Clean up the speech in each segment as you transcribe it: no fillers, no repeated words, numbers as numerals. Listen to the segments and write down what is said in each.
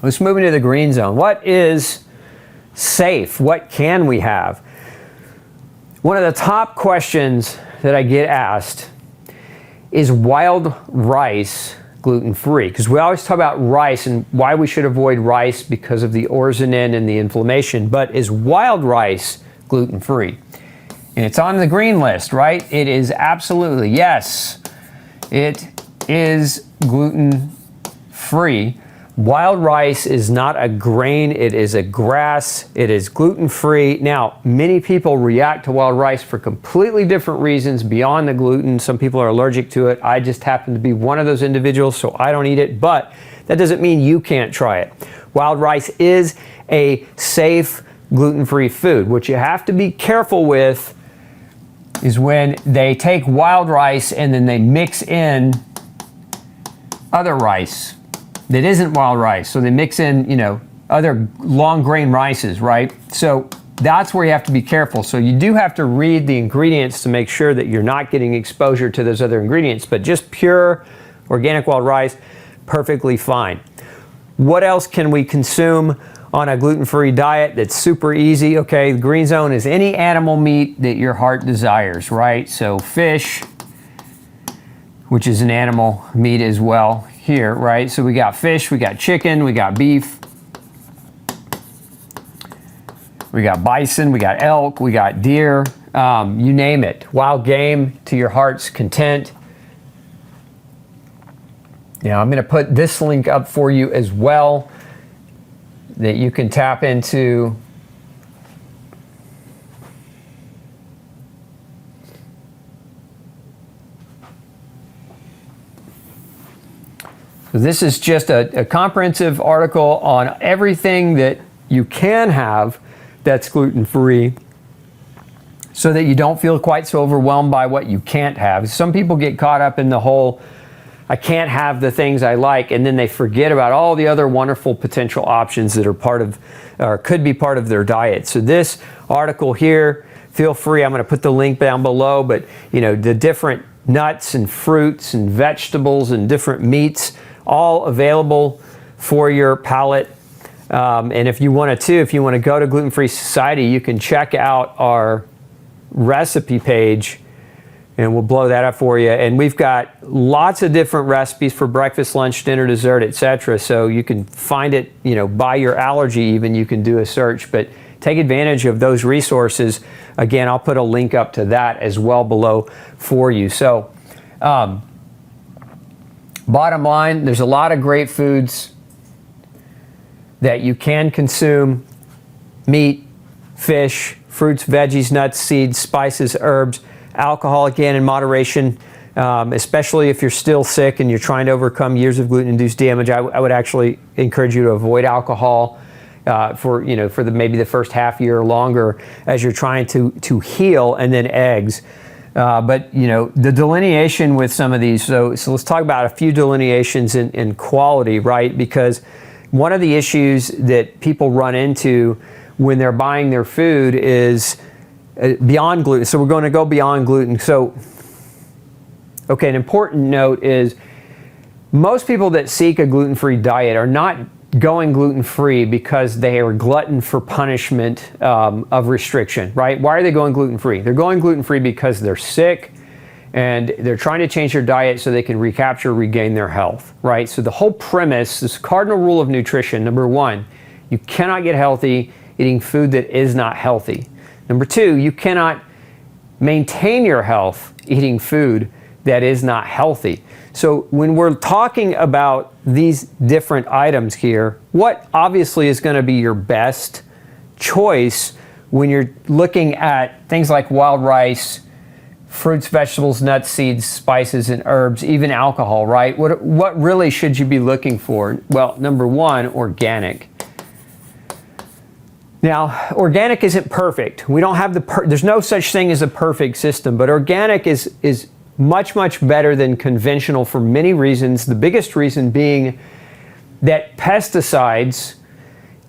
Let's move into the green zone. What is safe? What can we have? One of the top questions that I get asked is wild rice gluten-free? Because we always talk about rice and why we should avoid rice because of the orzonin and the inflammation, but is wild rice gluten-free? And it's on the green list, right? It is absolutely, yes, it is gluten-free. Wild rice is not a grain, it is a grass, it is gluten-free. Now, many people react to wild rice for completely different reasons beyond the gluten. Some people are allergic to it. I just happen to be one of those individuals, so I don't eat it, but that doesn't mean you can't try it. Wild rice is a safe gluten-free food. What you have to be careful with is when they take wild rice and then they mix in other rice that isn't wild rice. So they mix in, other long grain rices, right? So that's where you have to be careful. So you do have to read the ingredients to make sure that you're not getting exposure to those other ingredients, but just pure organic wild rice, perfectly fine. What else can we consume on a gluten-free diet that's super easy? Okay, the green zone is any animal meat that your heart desires, right? So fish, which is an animal meat as well here, right? So we got fish, we got chicken, we got beef, we got bison, we got elk, we got deer, you name it. Wild game to your heart's content. Now I'm going to put this link up for you as well that you can tap into. So this is just a comprehensive article on everything that you can have that's gluten-free so that you don't feel quite so overwhelmed by what you can't have. Some people get caught up in the whole, I can't have the things I like, and then they forget about all the other wonderful potential options that are part of, or could be part of their diet. So this article here, feel free, I'm going to put the link down below, but the different nuts and fruits and vegetables and different meats, all available for your palate. And if you want to go to Gluten Free Society, you can check out our recipe page and we'll blow that up for you. And we've got lots of different recipes for breakfast, lunch, dinner, dessert, etc. So you can find it, by your allergy even, you can do a search, but take advantage of those resources. Again, I'll put a link up to that as well below for you. So, bottom line, there's a lot of great foods that you can consume: meat, fish, fruits, veggies, nuts, seeds, spices, herbs. Alcohol, again, in moderation, especially if you're still sick and you're trying to overcome years of gluten-induced damage. I would actually encourage you to avoid alcohol for maybe the first half year or longer as you're trying to heal, and then eggs. But the delineation with some of these, so let's talk about a few delineations in quality, right? Because one of the issues that people run into when they're buying their food is beyond gluten. So we're going to go beyond gluten. So, okay, an important note is most people that seek a gluten-free diet are not going gluten-free because they are glutton for punishment of restriction, right? Why are they going gluten-free? They're going gluten-free because they're sick and they're trying to change their diet so they can regain their health, right? So the whole premise, this cardinal rule of nutrition, number one, you cannot get healthy eating food that is not healthy. Number two, you cannot maintain your health eating food that is not healthy. So when we're talking about these different items here, what obviously is going to be your best choice when you're looking at things like wild rice, fruits, vegetables, nuts, seeds, spices, and herbs, even alcohol, right? What really should you be looking for? Well, number one, organic. Now, organic isn't perfect. We don't have there's no such thing as a perfect system, but organic is much, much better than conventional for many reasons. The biggest reason being that pesticides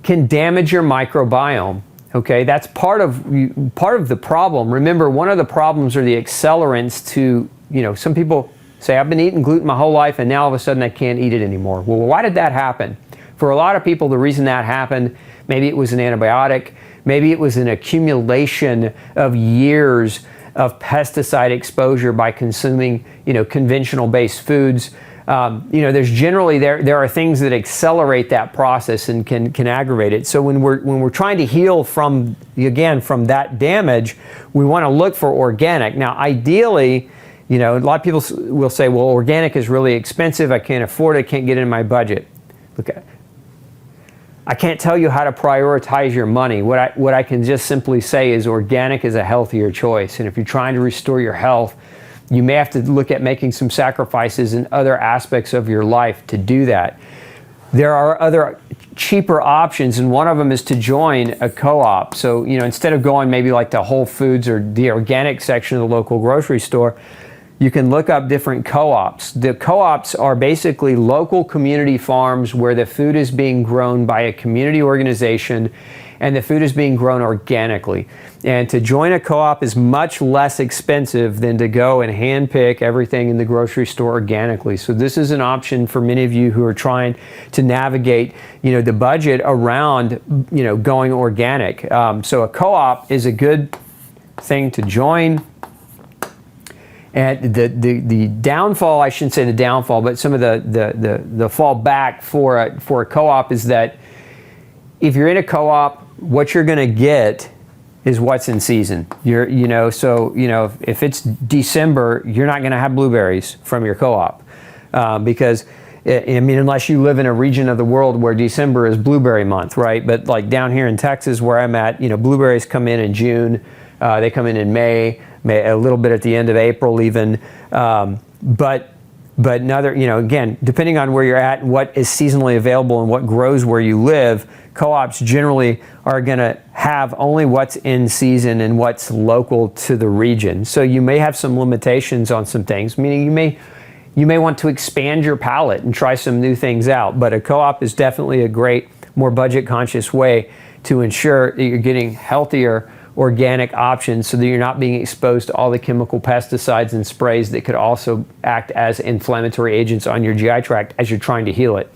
can damage your microbiome. Okay, that's part of the problem. Remember, one of the problems are the accelerants to, some people say, I've been eating gluten my whole life and now all of a sudden I can't eat it anymore. Well, why did that happen? For a lot of people, the reason that happened, maybe it was an antibiotic, maybe it was an accumulation of years of pesticide exposure by consuming, conventional-based foods. There's generally there are things that accelerate that process and can aggravate it. So when we're trying to heal from that damage, we want to look for organic. Now, ideally, a lot of people will say, well, organic is really expensive. I can't afford it. I can't get it in my budget. Look, I can't tell you how to prioritize your money. What I can just simply say is organic is a healthier choice. And if you're trying to restore your health, you may have to look at making some sacrifices in other aspects of your life to do that. There are other cheaper options, and one of them is to join a co-op. So, instead of going maybe like to Whole Foods or the organic section of the local grocery store, you can look up different co-ops. The co-ops are basically local community farms where the food is being grown by a community organization and the food is being grown organically. And to join a co-op is much less expensive than to go and handpick everything in the grocery store organically. So this is an option for many of you who are trying to navigate, the budget around, going organic. So a co-op is a good thing to join. And the downfall, I shouldn't say the downfall, but some of the fallback for a co-op is that if you're in a co-op, what you're going to get is what's in season. If it's December, you're not going to have blueberries from your co-op because, unless you live in a region of the world where December is blueberry month, right? But like down here in Texas where I'm at, blueberries come in June, they come in May, a little bit at the end of April even, but another, again, depending on where you're at and what is seasonally available and what grows where you live, co-ops generally are going to have only what's in season and what's local to the region. So you may have some limitations on some things, meaning you may want to expand your palate and try some new things out. But a co-op is definitely a great, more budget-conscious way to ensure that you're getting healthier organic options so that you're not being exposed to all the chemical pesticides and sprays that could also act as inflammatory agents on your GI tract as you're trying to heal it.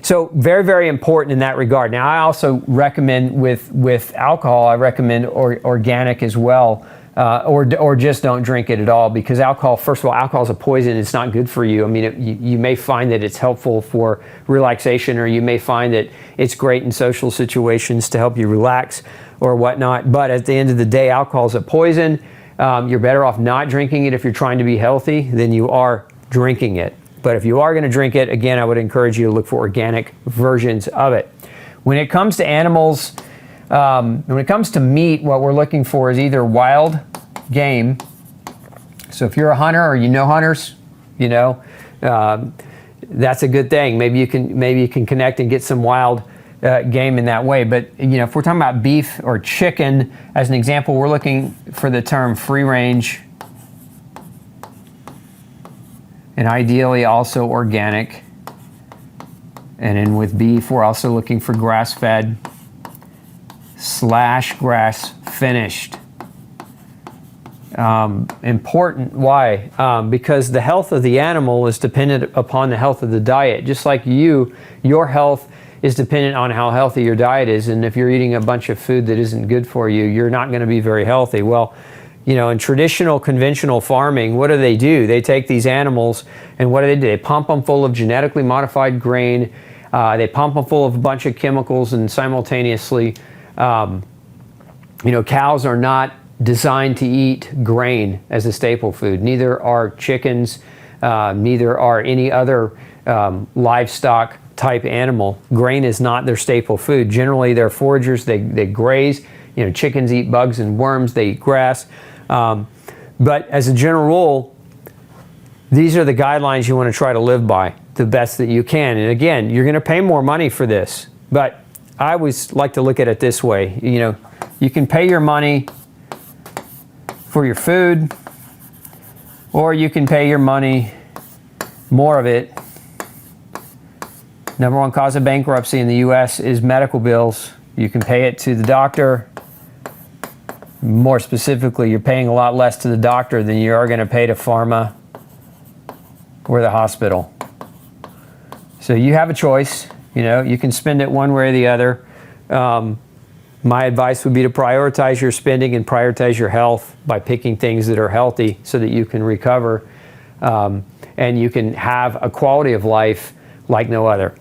So very, very important in that regard. Now, I also recommend with alcohol, I recommend organic as well, or just don't drink it at all, because alcohol, first of all, alcohol is a poison. It's not good for you. You may find that it's helpful for relaxation, or you may find that it's great in social situations to help you relax or whatnot. But at the end of the day, alcohol is a poison. You're better off not drinking it if you're trying to be healthy than you are drinking it. But if you are going to drink it, again, I would encourage you to look for organic versions of it. When it comes to animals, when it comes to meat, what we're looking for is either wild game. So if you're a hunter or hunters, that's a good thing. Maybe you can connect and get some wild game in that way. But if we're talking about beef or chicken, as an example, we're looking for the term free range, and ideally also organic. And then with beef, we're also looking for grass-fed / grass finished. Important, why? Because the health of the animal is dependent upon the health of the diet. Just like your health is dependent on how healthy your diet is. And if you're eating a bunch of food that isn't good for you, you're not going to be very healthy. Well, in traditional, conventional farming, what do? They take these animals and what do? They pump them full of genetically modified grain. They pump them full of a bunch of chemicals, and simultaneously, cows are not designed to eat grain as a staple food. Neither are chickens, neither are any other livestock type animal. Grain is not their staple food. Generally, they're foragers. They graze. Chickens eat bugs and worms. They eat grass. But as a general rule, these are the guidelines you want to try to live by the best that you can. And again, you're going to pay more money for this. But I always like to look at it this way. You can pay your money for your food, or you can pay your money, more of it. Number one cause of bankruptcy in the U.S. is medical bills. You can pay it to the doctor. More specifically, you're paying a lot less to the doctor than you are going to pay to pharma or the hospital. So you have a choice. You know, you can spend it one way or the other. My advice would be to prioritize your spending and prioritize your health by picking things that are healthy so that you can recover and you can have a quality of life like no other.